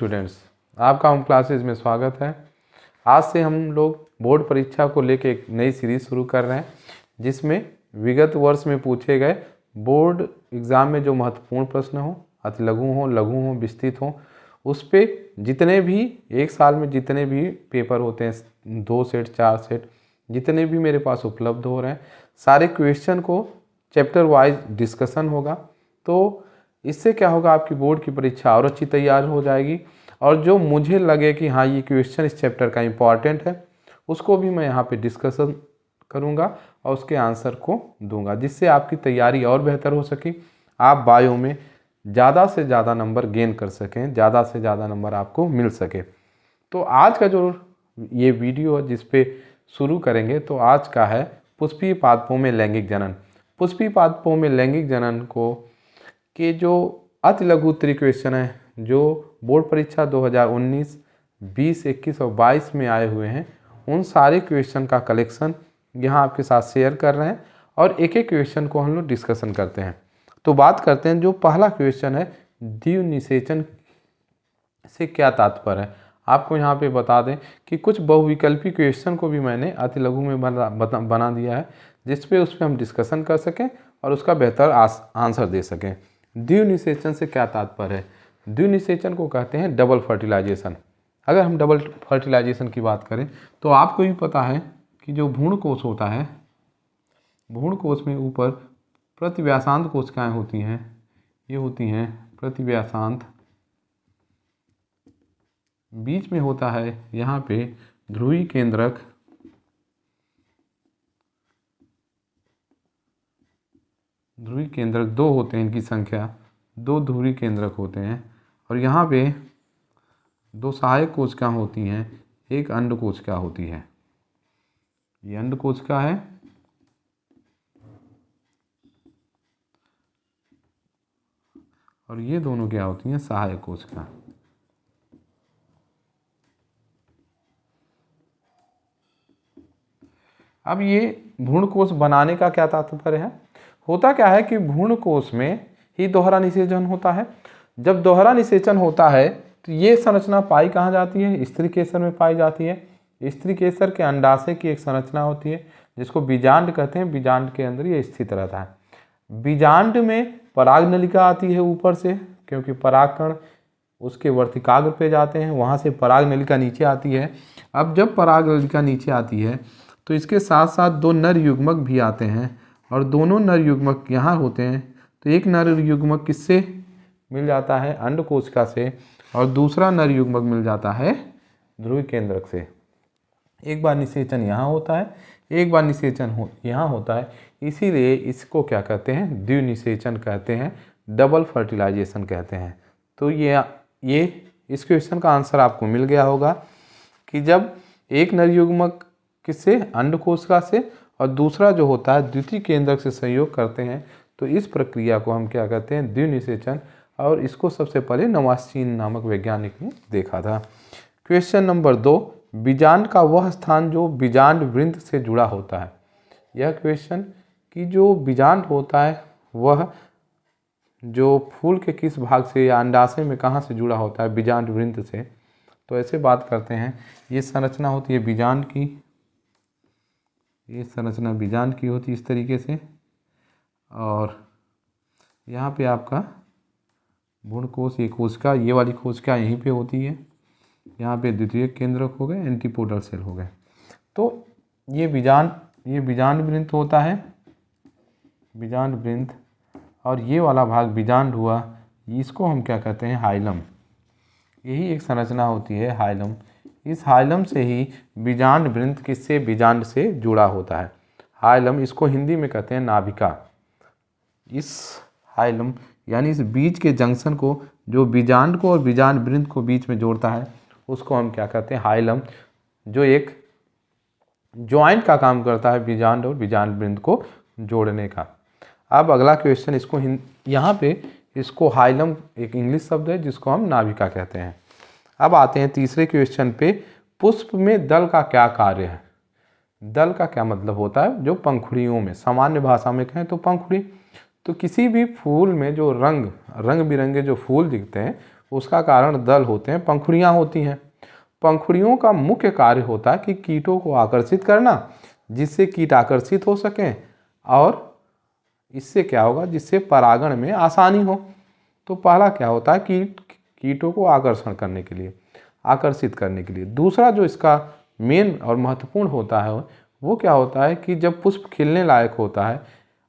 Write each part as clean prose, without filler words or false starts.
Students, आपका home classes में स्वागत है। आज से हम लोग बोर्ड परीक्षा को लेकर एक नई सीरीज़ शुरू कर रहे हैं, जिसमें विगत वर्ष में पूछे गए बोर्ड एग्ज़ाम में जो महत्वपूर्ण प्रश्न हो, अति लघु हो, विस्तृत हो, उस पे जितने भी एक साल में जितने भी पेपर होते हैं, 2 सेट 4 सेट जितने भी मेरे पास उपलब्ध हो रहे हैं, सारे क्वेश्चन को चैप्टर वाइज डिस्कशन होगा। तो इससे क्या होगा, आपकी बोर्ड की परीक्षा और अच्छी तैयार हो जाएगी। और जो मुझे लगे कि हाँ ये क्वेश्चन इस चैप्टर का इम्पॉर्टेंट है, उसको भी मैं यहाँ पे डिस्कशन करूँगा और उसके आंसर को दूंगा, जिससे आपकी तैयारी और बेहतर हो सके, आप बायो में ज़्यादा से ज़्यादा नंबर गेन कर सकें, ज़्यादा से ज़्यादा नंबर आपको मिल सके। तो आज का जो ये वीडियो है जिस पे शुरू करेंगे, तो आज का है पुष्पीय पादपों में लैंगिक जनन। पुष्पीय पादपों में लैंगिक जनन को के जो अति लघु उत्तरीय क्वेश्चन है, जो बोर्ड परीक्षा 2019, 20, 21 और 22 में आए हुए हैं, उन सारे क्वेश्चन का कलेक्शन यहाँ आपके साथ शेयर कर रहे हैं और एक एक क्वेश्चन को हम लोग डिस्कशन करते हैं। तो बात करते हैं, जो पहला क्वेश्चन है, द्विनिषेचन से क्या तात्पर्य है। आपको यहाँ पे बता दें कि कुछ बहुविकल्पी क्वेश्चन को भी मैंने अति लघु में बना दिया है, जिस पे उस पर हम डिस्कशन कर सकें और उसका बेहतर आंसर दे सकें। द्विनिषेचन से क्या तात्पर्य है? द्विनिषेचन को कहते हैं डबल फर्टिलाइजेशन। अगर हम डबल फर्टिलाइजेशन की बात करें, तो आपको भी पता है कि जो भ्रूण कोश होता है, भ्रूण कोश में ऊपर प्रतिव्यासांत कोशिकाएं होती हैं, ये होती हैं प्रतिव्यासांत, बीच में होता है यहाँ पे ध्रुवीय केंद्रक, ध्रुवीय केंद्रक 2 होते हैं, इनकी संख्या 2 ध्रुवीय केंद्रक होते हैं। और यहाँ पे 2 सहायक कोशिका होती हैं, एक अंड कोशिका होती है, ये अंड कोशिका है और ये दोनों क्या होती हैं, सहायक कोशिका। अब ये भ्रूण कोश बनाने का क्या तात्पर्य है? होता क्या है कि भ्रूण कोश में ही दोहरा निषेचन होता है। जब दोहरा निषेचन होता है तो ये संरचना पाई कहाँ जाती है? स्त्री केसर में पाई जाती है। स्त्री केसर के अंडाशय की एक संरचना होती है, जिसको बीजांड कहते हैं। बीजांड के अंदर ये स्थित रहता है। बीजांड में पराग नलिका आती है ऊपर से, क्योंकि परागकण उसके वर्तिकाग्र पे जाते हैं, वहाँ से पराग नलिका नीचे आती है। अब जब पराग नलिका नीचे आती है तो इसके साथ साथ 2 नर युग्मक भी आते हैं, और दोनों नर युग्मक यहाँ होते हैं। तो एक नर युग्मक किससे मिल जाता है? अंड कोशिका से, और दूसरा नर युग्मक मिल जाता है ध्रुवीय केंद्रक से। एक बार निषेचन यहाँ होता है, एक बार निषेचन यहाँ होता है, इसीलिए इसको क्या कहते हैं? द्विनिषेचन कहते हैं, डबल फर्टिलाइजेशन कहते हैं। तो ये इस क्वेश्चन का आंसर आपको मिल गया होगा कि जब एक नर युग्मक किससे? अंड कोशिका से, और दूसरा जो होता है द्वितीय केंद्रक से संयोग करते हैं, तो इस प्रक्रिया को हम क्या कहते हैं? द्विनिषेचन। और इसको सबसे पहले नवासीन नामक वैज्ञानिक ने देखा था। क्वेश्चन नंबर 2, बीजांड का वह स्थान जो बीजांड वृंत से जुड़ा होता है। यह क्वेश्चन कि जो बीजांड होता है वह जो फूल के किस भाग से या अंडाशय में कहाँ से जुड़ा होता है? बीजांड वृंत से। तो ऐसे बात करते हैं, ये संरचना होती है बीजांड की, ये संरचना बीजांड की होती है इस तरीके से। और यहाँ पे आपका भ्रूण कोश, ये कोशिका, ये वाली कोशिका यहीं पे होती है। यहाँ पे द्वितीय केंद्रक हो गए, एंटीपोडल सेल हो गए। तो ये बीजांड वृंत होता है, बीजांड वृंत। और ये वाला भाग बीजांड हुआ, इसको हम क्या कहते हैं? हाइलम। यही एक संरचना होती है, हाइलम। इस हाइलम से ही बीजांड वृंत किससे? बीजांड से जुड़ा होता है। हाइलम, इसको हिंदी में कहते हैं नाभिका। इस हाइलम यानी इस बीज के जंक्शन को, जो बीजांड को और बीजांड वृंत को बीच में जोड़ता है, उसको हम क्या कहते हैं? हाइलम, जो एक ज्वाइंट का काम करता है बीजांड और बीजांड वृंत को जोड़ने का। अब अगला क्वेश्चन, इसको यहाँ पे इसको हाइलम एक इंग्लिश शब्द है, जिसको हम नाभिका कहते हैं। अब आते हैं तीसरे क्वेश्चन पे, पुष्प में दल का क्या कार्य है? दल का क्या मतलब होता है? जो पंखुड़ियों में, सामान्य भाषा में कहें तो पंखुड़ी। तो किसी भी फूल में जो रंग बिरंगे जो फूल दिखते हैं, उसका कारण दल होते हैं, पंखुड़ियाँ होती हैं। पंखुड़ियों का मुख्य कार्य होता है कि कीटों को आकर्षित करना, जिससे कीट आकर्षित हो सकें, और इससे क्या होगा, जिससे परागण में आसानी हो। तो पहला क्या होता है कि कीटों को आकर्षण करने के लिए, आकर्षित करने के लिए। दूसरा जो इसका मेन और महत्वपूर्ण होता है वो क्या होता है कि जब पुष्प खिलने लायक होता है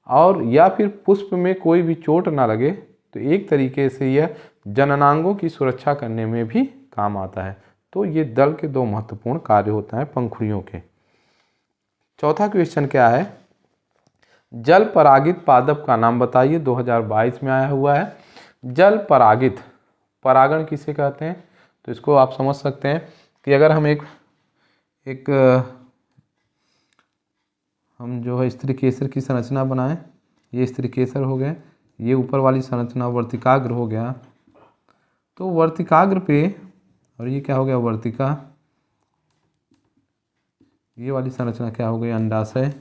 और या फिर पुष्प में कोई भी चोट ना लगे, तो एक तरीके से यह जननांगों की सुरक्षा करने में भी काम आता है। तो ये दल के दो महत्वपूर्ण कार्य होते हैं पंखुड़ियों के। चौथा क्वेश्चन क्या है, जल परागित पादप का नाम बताइए। 2022 में आया हुआ है। जल परागित, परागण किसे कहते हैं, तो इसको आप समझ सकते हैं कि अगर हम हम जो है स्त्री केसर की संरचना बनाएं, ये स्त्री केसर हो गए, ये ऊपर वाली संरचना वर्तिकाग्र हो गया, तो वर्तिकाग्र पे, और ये क्या हो गया वर्तिका, ये वाली संरचना क्या हो गई अंडाशय।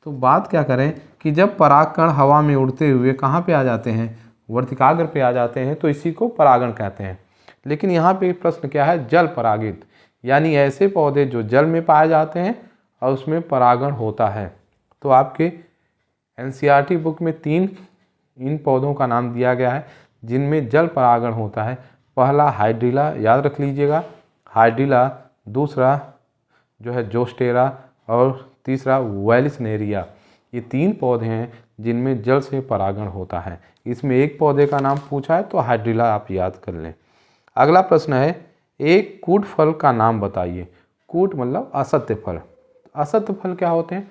तो बात क्या करें कि जब परागकण हवा में उड़ते हुए कहाँ पे आ जाते हैं, वर्तिकाग्र पे आ जाते हैं, तो इसी को परागण कहते हैं। लेकिन यहाँ पे प्रश्न क्या है, जल परागित, यानी ऐसे पौधे जो जल में पाए जाते हैं और उसमें परागण होता है। तो आपके एनसीईआरटी बुक में 3 इन पौधों का नाम दिया गया है जिनमें जल परागण होता है। पहला हाइड्रिला, याद रख लीजिएगा, हाइड्रिला। दूसरा जो है जोस्टेरा, और तीसरा वेलिसनेरिया। ये 3 पौधे हैं जिनमें जल से परागण होता है। इसमें एक पौधे का नाम पूछा है तो हाइड्रिला आप याद कर लें। अगला प्रश्न है, एक कूट फल का नाम बताइए। कूट मतलब असत्य फल। असत्य फल क्या होते हैं,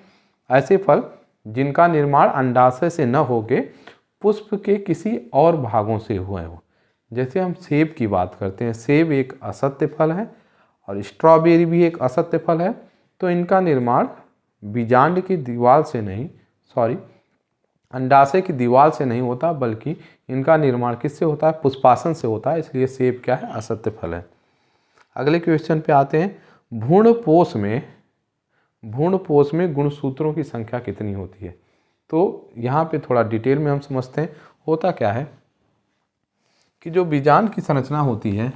ऐसे फल जिनका निर्माण अंडाशय से न होके पुष्प के किसी और भागों से हुए हो। जैसे हम सेब की बात करते हैं, सेब एक असत्य फल है और स्ट्रॉबेरी भी एक असत्य फल है। तो इनका निर्माण बीजांड की दीवार से नहीं, अंडाशय की दीवार से नहीं होता, बल्कि इनका निर्माण किससे होता है, पुष्पासन से होता है। इसलिए सेब क्या है, असत्य फल है। अगले क्वेश्चन पे आते हैं, भ्रूणपोष में गुणसूत्रों की संख्या कितनी होती है। तो यहाँ पे थोड़ा डिटेल में हम समझते हैं। होता क्या है कि जो बीजांड की संरचना होती है,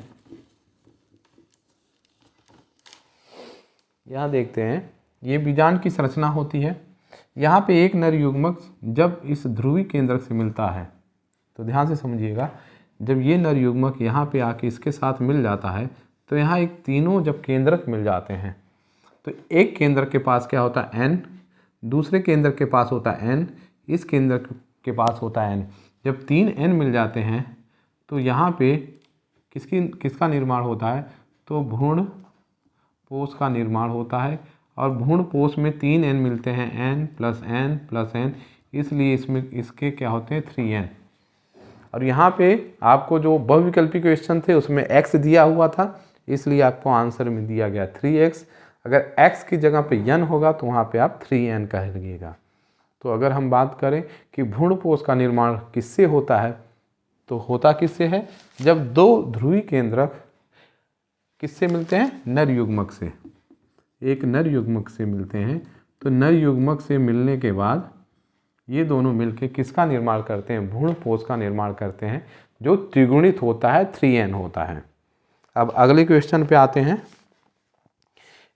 यहाँ देखते हैं, ये बीजांड की संरचना होती है। यहाँ पे एक नर युग्मक जब इस ध्रुवीय केंद्रक से मिलता है, तो ध्यान से समझिएगा, जब ये नर युग्मक यहाँ पे आके इसके साथ मिल जाता है, तो यहाँ एक तीनों जब केंद्रक मिल जाते हैं, तो एक केंद्र के पास क्या होता है N, दूसरे केंद्र के पास होता है N, इस केंद्र के पास होता है N। जब 3 N मिल जाते हैं तो यहाँ पे किसका निर्माण होता है, तो भ्रूणपोष का निर्माण होता है। और भ्रूणपोष में 3 N मिलते हैं, N + N + N, इसलिए इसके क्या होते हैं 3N। और यहाँ पे आपको जो बहुविकल्पी क्वेश्चन थे उसमें x दिया हुआ था, इसलिए आपको आंसर में दिया गया 3x। अगर x की जगह पे n होगा तो वहाँ पे आप 3n कह लीजिएगा। तो अगर हम बात करें कि भ्रूणपोष का निर्माण किससे होता है, तो होता किससे है, जब 2 ध्रुवीय केंद्रक किससे मिलते हैं, नर युग्मक से, एक नर युग्मक से मिलते हैं। तो नर युग्मक से मिलने के बाद ये दोनों मिलके किसका निर्माण करते हैं, भ्रूणपोष का निर्माण करते हैं, जो त्रिगुणित होता है, 3n होता है। अब अगले क्वेश्चन पे आते हैं,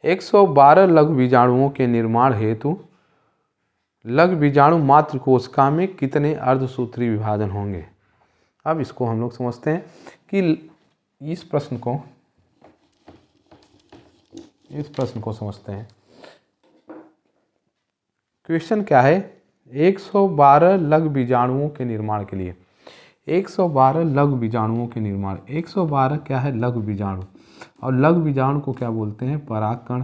112 लघु बीजाणुओं के निर्माण हेतु लघु बीजाणु मात्र कोशिका में कितने अर्धसूत्री विभाजन होंगे। अब इसको हम लोग समझते हैं कि इस प्रश्न को समझते हैं। क्वेश्चन क्या है, 112 लघु बीजाणुओं के निर्माण के लिए, 112 लघु बीजाणुओं के निर्माण, 112 क्या है, लघु बीजाणु। और लघु बीजाणु को क्या बोलते हैं, परागकण।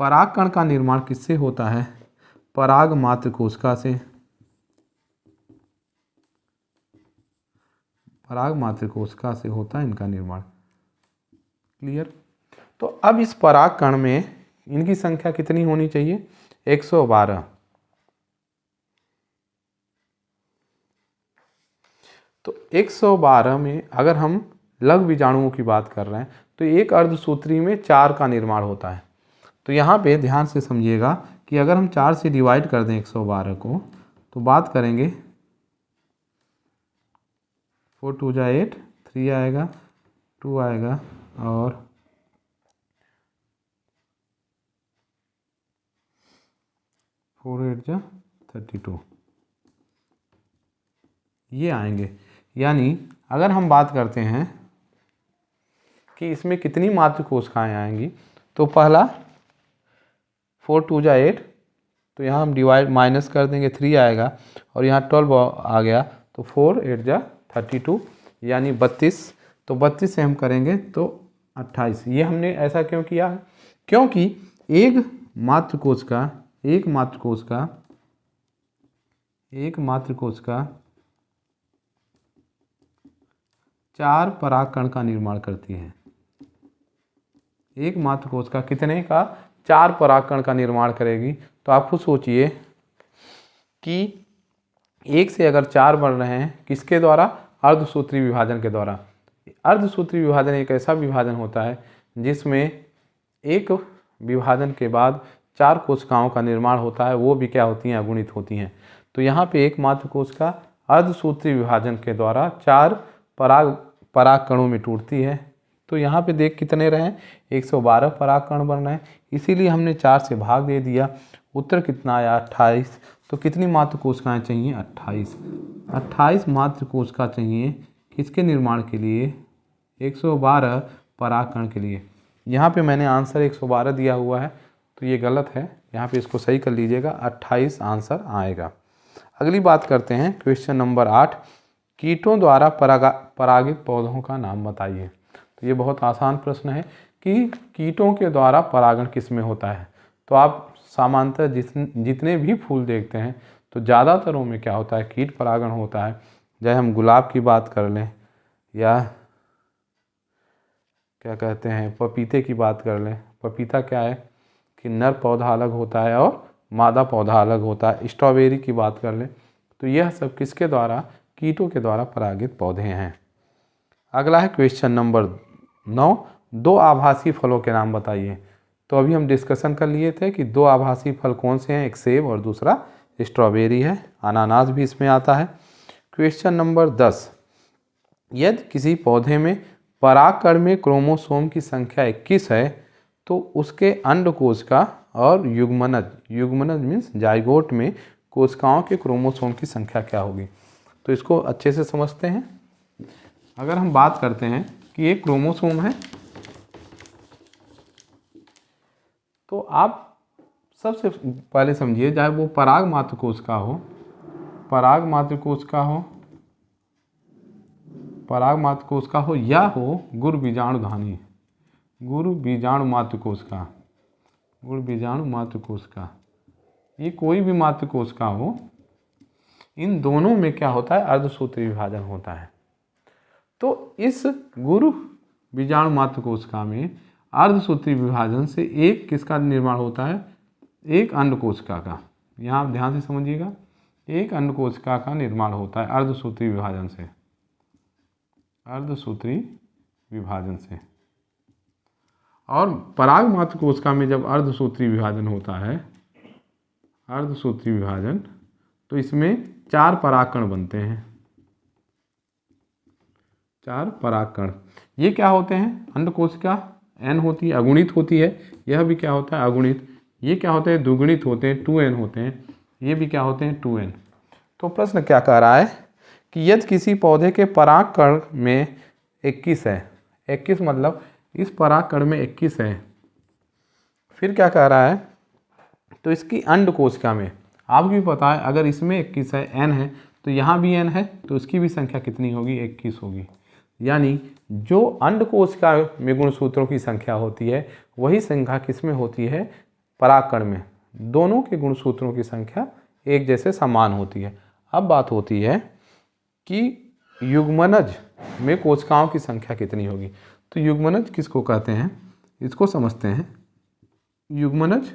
परागकण का निर्माण किससे होता है, पराग मात्र कोशिका से, पराग मात्र कोशिका से होता है इनका निर्माण। क्लियर। तो अब इस परागकण में इनकी संख्या कितनी होनी चाहिए, 112। तो 112 में अगर हम लघु बीजाणुओं की बात कर रहे हैं तो एक अर्धसूत्री में 4 का निर्माण होता है। तो यहाँ पे ध्यान से समझिएगा कि अगर हम 4 से डिवाइड कर दें 112 को, तो बात करेंगे 4 2 जा 8, 3 आएगा, 2 आएगा और 4 8 जा 32, ये आएंगे। यानी अगर हम बात करते हैं कि इसमें कितनी मात्र कोशिकाएँ आएंगी, तो पहला 4 2 जा 8, तो यहाँ हम डिवाइड माइनस कर देंगे, 3 आएगा और यहाँ 12 आ गया, तो 4 8 जा 32 यानी 32। तो 32 से हम करेंगे तो 28। ये हमने ऐसा क्यों किया है? क्योंकि एक मात्र कोशिका 4 परागकण का निर्माण करती है। एक मात्र कोशिका कितने का? 4 परागकण का निर्माण करेगी। तो आप खुद सोचिए कि एक से अगर 4 बन रहे हैं, किसके द्वारा? अर्धसूत्री विभाजन के द्वारा। अर्धसूत्री विभाजन एक ऐसा विभाजन होता है जिसमें एक विभाजन के बाद 4 कोशिकाओं का निर्माण होता है, वो भी क्या होती हैं? अगुणित होती हैं। तो यहाँ पे एक मात्र कोशिका अर्धसूत्री विभाजन के द्वारा 4 परागकणों में टूटती है। तो यहाँ पे देख कितने रहे? 112 परागकण बन रहे हैं, इसीलिए हमने 4 से भाग दे दिया। उत्तर कितना आया? 28। तो कितनी मात्र कोशिकाएं चाहिए? 28 मात्र कोशिका चाहिए किसके निर्माण के लिए? 112 परागकण के लिए। यहाँ पे मैंने आंसर 112 दिया हुआ है, तो ये गलत है, यहाँ पे इसको सही कर लीजिएगा, 28 आंसर आएगा। अगली बात करते हैं, क्वेश्चन नंबर 8, कीटों द्वारा परागित पौधों का नाम बताइए। तो ये बहुत आसान प्रश्न है कि कीटों के द्वारा परागण किस में होता है। तो आप सामान्यतः जितने भी फूल देखते हैं तो ज़्यादातरों में क्या होता है? कीट परागण होता है। चाहे हम गुलाब की बात कर लें या क्या कहते हैं पपीते की बात कर लें। पपीता क्या है कि नर पौधा अलग होता है और मादा पौधा अलग होता है। स्ट्रॉबेरी की बात कर लें तो यह सब किसके द्वारा? कीटों के द्वारा परागित पौधे हैं। अगला है क्वेश्चन नंबर 9, 2 आभासी फलों के नाम बताइए। तो अभी हम डिस्कशन कर लिए थे कि 2 आभासी फल कौन से हैं, एक सेब और दूसरा स्ट्रॉबेरी है। अनानास भी इसमें आता है। क्वेश्चन नंबर 10, यदि किसी पौधे में परागकण में क्रोमोसोम की संख्या 21 है तो उसके अंडकोशिका और युग्मनज मीन्स जाइगोट में कोशिकाओं के क्रोमोसोम की संख्या क्या होगी। तो इसको अच्छे से समझते हैं। अगर हम बात करते हैं कि एक क्रोमोसोम है, तो आप सबसे पहले समझिए, चाहे वो पराग मात्र कोशिका हो, पराग मात्र कोशिका हो या हो गुरु बीजाणुधानी, गुरु बीजाणु मात्र कोशिका, ये कोई भी मात्र कोशिका हो, इन दोनों में क्या होता है? अर्धसूत्री विभाजन होता है। तो इस गुरु बीजाणु मात्र कोशिका में अर्धसूत्री विभाजन से एक किसका निर्माण होता है? एक अंड कोशिका का। यहाँ आप ध्यान से समझिएगा, एक अंड कोशिका का निर्माण होता है अर्धसूत्री विभाजन से, और पराग मात्र कोशिका में जब अर्धसूत्री विभाजन होता है, तो इसमें 4 परागकण बनते हैं। 4 परागकण ये क्या होते हैं? अंड कोशिका n होती है, अगुणित होती है। यह भी क्या होता है? अगुणित। ये क्या होते हैं? द्विगुणित होते हैं, 2n होते हैं। ये भी क्या होते हैं? 2n। तो प्रश्न क्या कह रहा है कि यदि किसी पौधे के परागकण में 21 है, 21 मतलब इस परागकण में 21 है, फिर क्या कह रहा है? तो इसकी अंड कोशिका में, आपको भी पता है अगर इसमें 21 है, n है, तो यहाँ भी n है, तो इसकी भी संख्या कितनी होगी? 21 होगी। यानी जो अंड कोशिका में गुणसूत्रों की संख्या होती है, वही संख्या किस में होती है? परागकण में। दोनों के गुणसूत्रों की संख्या एक जैसे समान होती है। अब बात होती है कि युग्मनज में कोशिकाओं की संख्या कितनी होगी। तो युग्मनज किसको कहते हैं, इसको समझते हैं। युग्मनज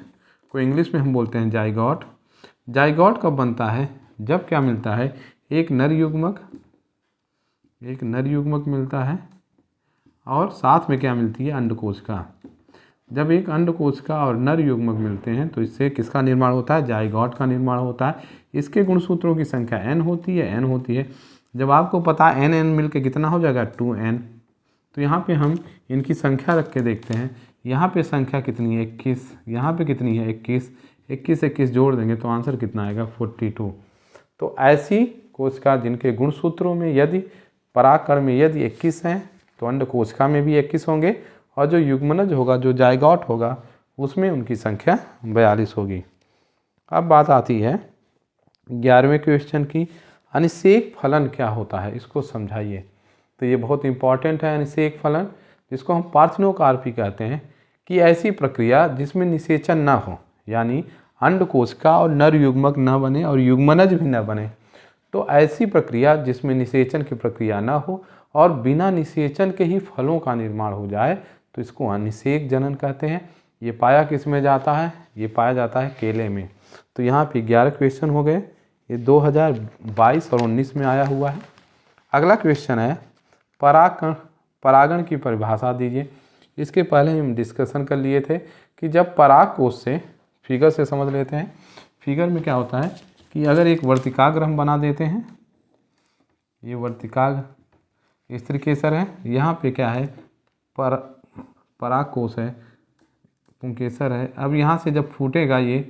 को इंग्लिश में हम बोलते हैं जाइगोट। जाइगोट कब बनता है? जब क्या मिलता है? एक नर युग्मक मिलता है और साथ में क्या मिलती है? अंड कोशिका। जब एक अंड कोशिका और नर युग्मक मिलते हैं तो इससे किसका निर्माण होता है? जाइगोट का निर्माण होता है। इसके गुणसूत्रों की संख्या n होती है। जब आपको पता है एन एन मिल के कितना हो जाएगा 2n, तो यहाँ पे हम इनकी संख्या रख के देखते हैं। यहाँ पे संख्या कितनी है 21, यहाँ पे कितनी है 21, 21 जोड़ देंगे तो आंसर कितना आएगा 42। तो ऐसी कोशिका जिनके गुणसूत्रों में यदि परागकण में यदि 21 हैं तो अंड कोशिका में भी 21 होंगे, और जो युग्मनज होगा, जो जायगोट होगा, उसमें उनकी संख्या 42 होगी। अब बात आती है 11वें क्वेश्चन की, अनिषेक फलन क्या होता है, इसको समझाइए। तो ये बहुत इंपॉर्टेंट है अनिषेक फलन, जिसको हम पार्थेनोकार्पी कहते हैं, कि ऐसी प्रक्रिया जिसमें निषेचन ना हो, यानी अंड कोशिका और नर युग्मक न बने और युग्मनज भी न बने। तो ऐसी प्रक्रिया जिसमें निषेचन की प्रक्रिया ना हो और बिना निषेचन के ही फलों का निर्माण हो जाए, तो इसको अनिषेक जनन कहते हैं। ये पाया किस में जाता है, ये पाया जाता है केले में। तो यहाँ पे 11 क्वेश्चन हो गए, ये 2022 और 19 में आया हुआ है। अगला क्वेश्चन है परागण की परिभाषा दीजिए। इसके पहले हम डिस्कशन कर लिए थे कि जब पराग कोश से, फिगर से समझ लेते हैं। फिगर में क्या होता है कि अगर एक वर्तिकाग्र हम बना देते हैं, ये वर्तिकाग्र स्त्रीकेसर है, यहाँ पे क्या है पराग कोश है, पुंकेसर है। अब यहाँ से जब फूटेगा ये,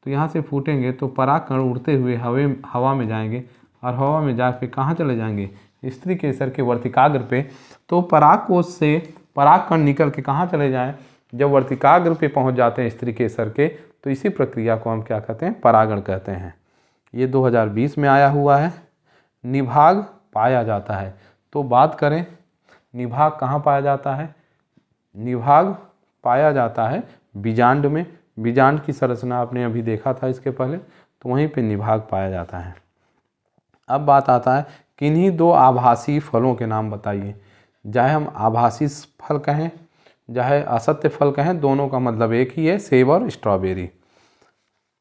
तो यहाँ से फूटेंगे तो पराग कण उड़ते हुए हवा में जाएंगे, और हवा में जाके कहाँ चले जाएंगे, स्त्रीकेसर के वर्तिकाग्र पे। तो पराग कोश से पराग कण निकल के कहाँ चले जाएं, जब वर्तिकाग्र पे पहुँच जाते हैं स्त्रीकेसर के, तो इसी प्रक्रिया को हम क्या कहते हैं, परागण कहते हैं। ये 2020 में आया हुआ है। निभाग पाया जाता है, तो बात करें निभाग कहाँ पाया जाता है। निभाग पाया जाता है बीजांड में। बीजांड की संरचना आपने अभी देखा था इसके पहले, तो वहीं पे निभाग पाया जाता है। अब बात आता है किन्हीं दो आभासी फलों के नाम बताइए। चाहे हम आभासी फल कहें, चाहे असत्य फल कहें, दोनों का मतलब एक ही है, सेब और स्ट्रॉबेरी।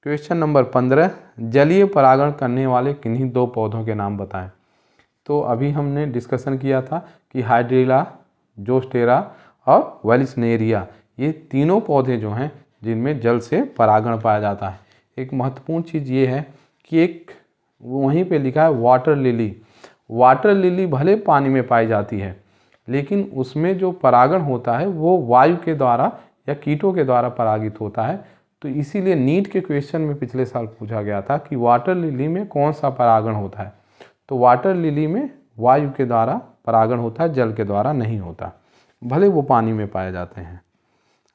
क्वेश्चन नंबर 15, जलीय परागण करने वाले किन्हीं दो पौधों के नाम बताएं। तो अभी हमने डिस्कशन किया था कि हाइड्रिला, जोस्टेरा और वेलिस्नेरिया, ये तीनों पौधे जो हैं जिनमें जल से परागण पाया जाता है। एक महत्वपूर्ण चीज़ ये है कि एक वहीं पे लिखा है वाटर लिली। वाटर लिली भले पानी में पाई जाती है, लेकिन उसमें जो परागण होता है वो वायु के द्वारा या कीटों के द्वारा परागित होता है। तो इसीलिए नीट के क्वेश्चन में पिछले साल पूछा गया था कि वाटर लिली में कौन सा परागण होता है। तो वाटर लिली में वायु के द्वारा परागण होता है, जल के द्वारा नहीं होता, भले वो पानी में पाए जाते हैं।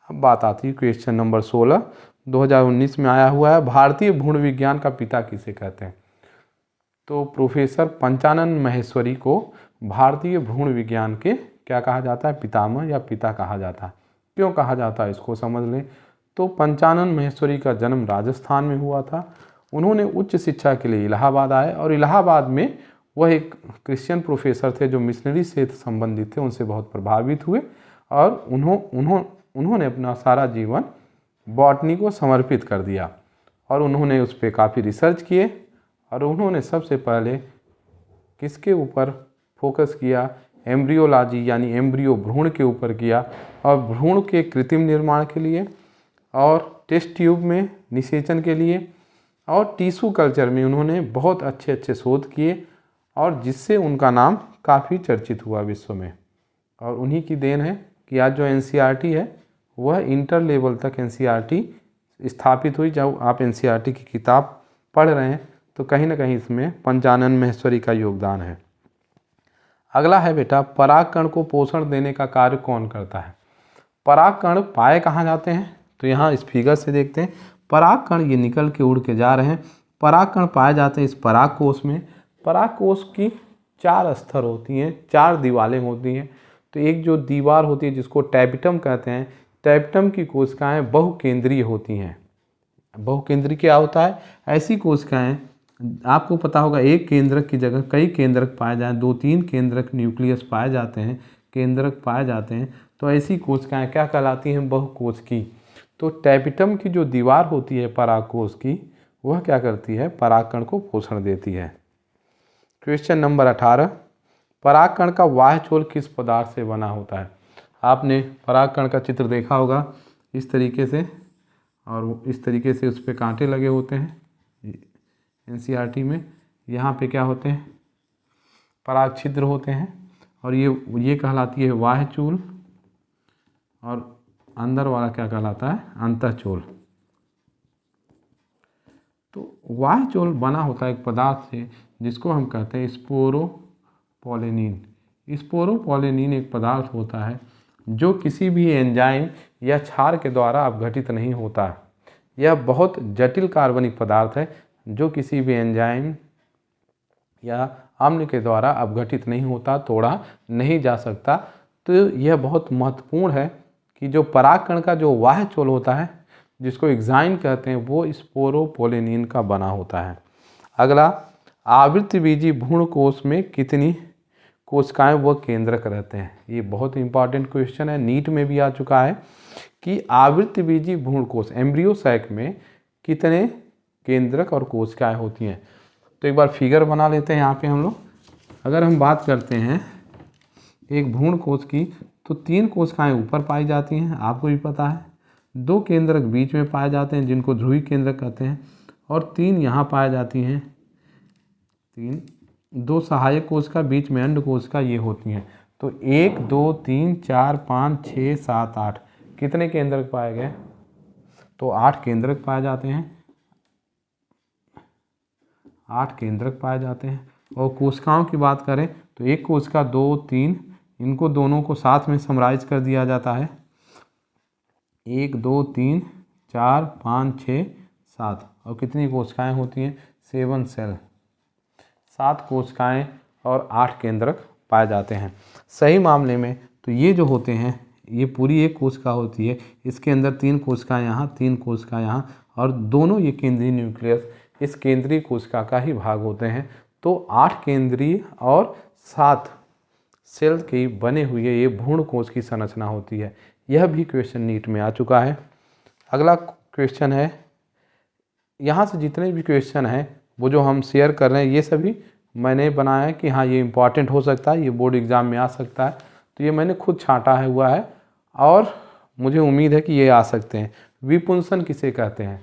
अब बात आती है क्वेश्चन नंबर 16, 2019 में आया हुआ है। भारतीय भ्रूण विज्ञान का पिता किसे कहते हैं। तो प्रोफेसर पंचानन महेश्वरी को भारतीय भ्रूण विज्ञान के क्या कहा जाता है, पितामह या पिता कहा जाता है। क्यों कहा जाता है इसको समझ लें। तो पंचानन महेश्वरी का जन्म राजस्थान में हुआ था। उन्होंने उच्च शिक्षा के लिए इलाहाबाद आए, और इलाहाबाद में वह एक क्रिश्चियन प्रोफेसर थे जो मिशनरी से संबंधित थे, उनसे बहुत प्रभावित हुए, और उन्होंने अपना सारा जीवन बॉटनी को समर्पित कर दिया, और उन्होंने उस पर काफ़ी रिसर्च किए, और उन्होंने सबसे पहले किसके ऊपर फोकस किया, एम्ब्रियोलॉजी यानी एम्ब्रियो भ्रूण के ऊपर किया, और भ्रूण के कृत्रिम निर्माण के लिए, और टेस्ट ट्यूब में निषेचन के लिए, और टिश्यू कल्चर में उन्होंने बहुत अच्छे अच्छे शोध किए, और जिससे उनका नाम काफ़ी चर्चित हुआ विश्व में। और उन्हीं की देन है कि आज जो एनसीईआरटी है वह इंटर लेवल तक एनसीईआरटी स्थापित हुई। जब आप एनसीईआरटी की किताब पढ़ रहे हैं तो कहीं ना कहीं इसमें पंचानन महेश्वरी का योगदान है। अगला है बेटा, परागकण को पोषण देने का कार्य कौन करता है। परागकण पाए कहाँ जाते हैं, तो यहाँ इस फिगर से देखते हैं। परागकण ये निकल के उड़ के जा रहे हैं। परागकण पाए जाते हैं इस परागकोश में। परागकोश की 4 स्तर होती हैं, 4 दीवारें होती हैं। तो एक जो दीवार होती है जिसको टैपिटम कहते हैं, टैपिटम की कोशिकाएं बहुकेंद्रीय होती हैं। बहुकेंद्रीय क्या होता है, ऐसी कोशिकाएं, आपको पता होगा एक केंद्रक की जगह कई केंद्रक पाए जाएं, 2-3 केंद्रक न्यूक्लियस पाए जाते हैं, केंद्रक पाए जाते हैं, तो ऐसी कोशिकाएं क्या कहलाती हैं, बहुकोशिकी। तो टैपिटम की जो दीवार होती है परागकोश की, वह क्या करती है, परागकण को पोषण देती है। क्वेश्चन नंबर 18, परागकण का बाह्य छोर किस पदार्थ से बना होता है। आपने परागकण का चित्र देखा होगा इस तरीके से, और इस तरीके से उस पर कांटे लगे होते हैं एनसीईआरटी में। यहाँ पे क्या होते हैं, पराग छिद्र होते हैं, और ये कहलाती है बाह्य चूल, और अंदर वाला क्या कहलाता है, अंतःचूल। तो बाह्य चूल बना होता है एक पदार्थ से जिसको हम कहते हैं स्पोरोपोलिनिन। स्पोरोपोलिनिन एक पदार्थ होता है जो किसी भी एंजाइम या क्षार के द्वारा अपघटित नहीं होता। यह बहुत जटिल कार्बनिक पदार्थ है जो किसी भी एंजाइम या अम्ल के द्वारा अपघटित नहीं होता, तोड़ा नहीं जा सकता। तो यह बहुत महत्वपूर्ण है कि जो परागकण का जो बाह्य चूल होता है जिसको एग्जाइन कहते हैं वो स्पोरोपोलिनिन का बना होता है। अगला, आवृत्तबीजी भ्रूणकोश में कितनी कोशिकाएं व केंद्रक रहते हैं। ये बहुत इंपॉर्टेंट क्वेश्चन है, नीट में भी आ चुका है कि आवृत्तबीजी भ्रूणकोश एम्ब्रियो सैक में कितने केंद्रक और कोशिकाएं होती हैं। तो एक बार फिगर बना लेते हैं यहाँ पे हम लोग। अगर हम बात करते हैं एक भ्रूणकोश की तो 3 कोशिकाएं ऊपर पाई जाती हैं, आपको भी पता है। 2 केंद्रक बीच में पाए जाते हैं जिनको ध्रुवीय केंद्रक कहते हैं, और 3 यहाँ पाई जाती हैं। 2 सहायक कोशिका बीच में अंड कोशिका ये होती हैं। तो 1 2 3 4 5 6 7 8 कितने केंद्रक पाए गए, तो 8 केंद्रक पाए जाते हैं। 8 केंद्रक पाए जाते हैं। और कोशिकाओं की बात करें तो एक कोशिका 2 3 इनको दोनों को साथ में समराइज कर दिया जाता है। 1 2 3 4 5 6 7 और कितनी कोशिकाएं होती हैं, 7 सेल, 7 कोशिकाएं और 8 केंद्रक पाए जाते हैं। सही मामले में तो ये जो होते हैं ये पूरी एक कोशिका होती है, इसके अंदर 3 कोशिकाएं यहाँ 3 कोशिकाएं यहाँ, और दोनों ये केंद्रीय न्यूक्लियस इस केंद्रीय कोशिका का ही भाग होते हैं। तो 8 केंद्रीय और 7 सेल की बने हुए ये भ्रूणकोश की संरचना होती है। यह भी क्वेश्चन नीट में आ चुका है। अगला क्वेश्चन है, यहाँ से जितने भी क्वेश्चन हैं वो जो हम शेयर कर रहे हैं ये सभी मैंने बनाया है कि हाँ ये इम्पॉर्टेंट हो सकता है, ये बोर्ड एग्जाम में आ सकता है। तो ये मैंने खुद छांटा है हुआ है और मुझे उम्मीद है कि ये आ सकते हैं। विपुंसन किसे कहते हैं,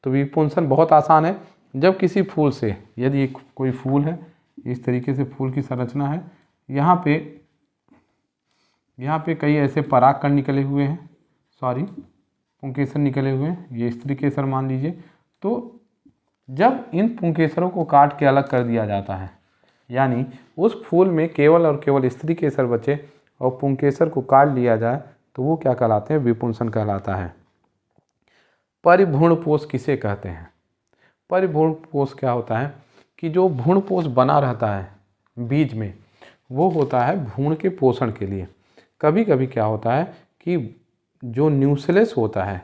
तो विपुंसन बहुत आसान है। जब किसी फूल से, यदि कोई फूल है, इस तरीके से फूल की संरचना है, यहाँ पे कई ऐसे परागकण निकले हुए हैं, पुंकेसर निकले हुए हैं, ये स्त्री केसर मान लीजिए। तो जब इन पुंकेसरों को काट के अलग कर दिया जाता है, यानी उस फूल में केवल और केवल स्त्री केसर बचे और पुंकेसर को काट लिया जाए तो वो क्या कहलाते हैं, विपुंसन कहलाता है। परिभ्रूणपोष किसे कहते हैं, परिभ्रूणपोष क्या होता है कि जो भ्रूणपोष बना रहता है बीज में वो होता है भ्रूण के पोषण के लिए। कभी कभी क्या होता है कि जो न्यूक्लियस होता है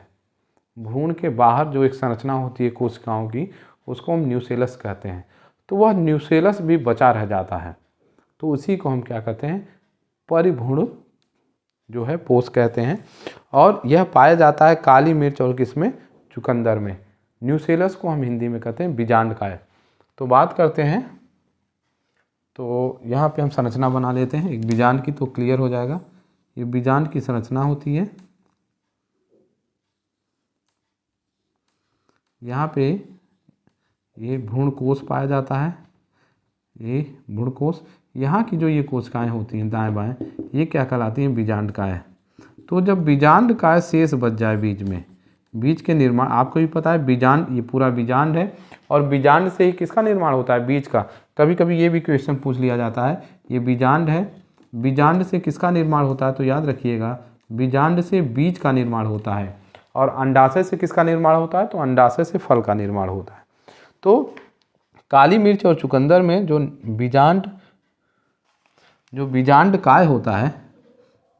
भ्रूण के बाहर जो एक संरचना होती है कोशिकाओं की उसको हम न्यूक्लियस कहते हैं, तो वह न्यूक्लियस भी बचा रह जाता है, तो उसी को हम क्या कहते हैं, परिभ्रूण जो है पोष कहते हैं। और यह पाया जाता है काली मिर्च और किसमें, चुकंदर में। न्यूक्लियस को हम हिंदी में कहते हैं बीजांडकाय। तो बात करते हैं, तो यहाँ पे हम संरचना बना लेते हैं एक बीजांड की, तो क्लियर हो जाएगा। ये बीजांड की संरचना होती है। यहाँ पे ये भ्रूणकोश पाया जाता है, ये भ्रूणकोश। यहाँ की जो ये कोशिकाएं होती हैं दाएं बाएं, ये क्या कहलाती हैं, बीजांडकाय। तो जब बीजांडकाय शेष बच जाए बीज में, बीज के निर्माण आपको भी पता है, बीजांड ये पूरा बीजांड है और बीजांड से ही किसका निर्माण होता है, बीज का। कभी कभी ये भी क्वेश्चन पूछ लिया जाता है, ये बीजांड है, बीजांड से किसका निर्माण होता है, तो याद रखिएगा बीजांड से बीज का निर्माण होता है। और अंडाशय से किसका निर्माण होता है, तो अंडाशय से फल का निर्माण होता है। तो काली मिर्च और चुकंदर में जो बीजांडकाय होता है,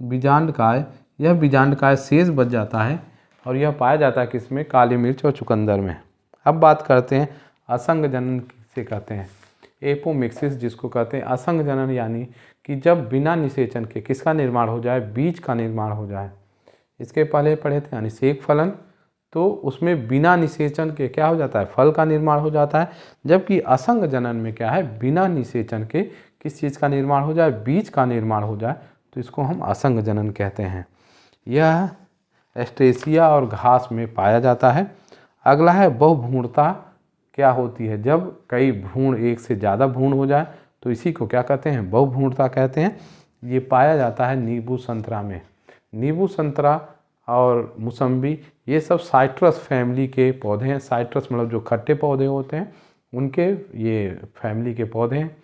बीजांडकाय, यह बीजांडकाय शेष बच जाता है और यह पाया जाता है किसमें, काली मिर्च और चुकंदर में। अब बात करते हैं असंग जनन किसे कहते हैं, एपोमिक्सिस जिसको कहते हैं। असंग जनन यानी कि जब बिना निषेचन के किसका निर्माण हो जाए, बीज का निर्माण हो जाए। इसके पहले पढ़े थे अनिषेक फलन, तो उसमें बिना निषेचन के क्या हो जाता है, फल का निर्माण हो जाता है। जबकि असंग जनन में क्या है, बिना निषेचन के किस चीज़ का निर्माण हो जाए, बीज का निर्माण हो जाए, तो इसको हम असंग जनन कहते हैं। यह एस्ट्रेसिया और घास में पाया जाता है। अगला है बहुभ्रूणता क्या होती है, जब कई भ्रूण, एक से ज़्यादा भ्रूण हो जाए तो इसी को क्या कहते हैं, बहुभ्रूणता कहते हैं। ये पाया जाता है नींबू संतरा में। नींबू संतरा और मौसम्बी ये सब साइट्रस फैमिली के पौधे हैं। साइट्रस मतलब जो खट्टे पौधे होते हैं उनके ये फैमिली के पौधे हैं,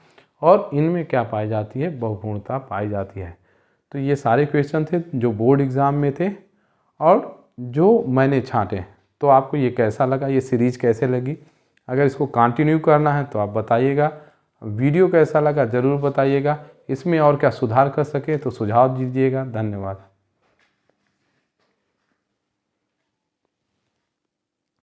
और इनमें क्या पाई जाती है, बहुभ्रूणता पाई जाती है। तो ये सारे क्वेश्चन थे जो बोर्ड एग्ज़ाम में थे और जो मैंने छांटे। तो आपको ये कैसा लगा, ये सीरीज़ कैसे लगी? अगर इसको कंटिन्यू करना है तो आप बताइएगा। वीडियो कैसा लगा ज़रूर बताइएगा। इसमें और क्या सुधार कर सके तो सुझाव दीजिएगा। धन्यवाद।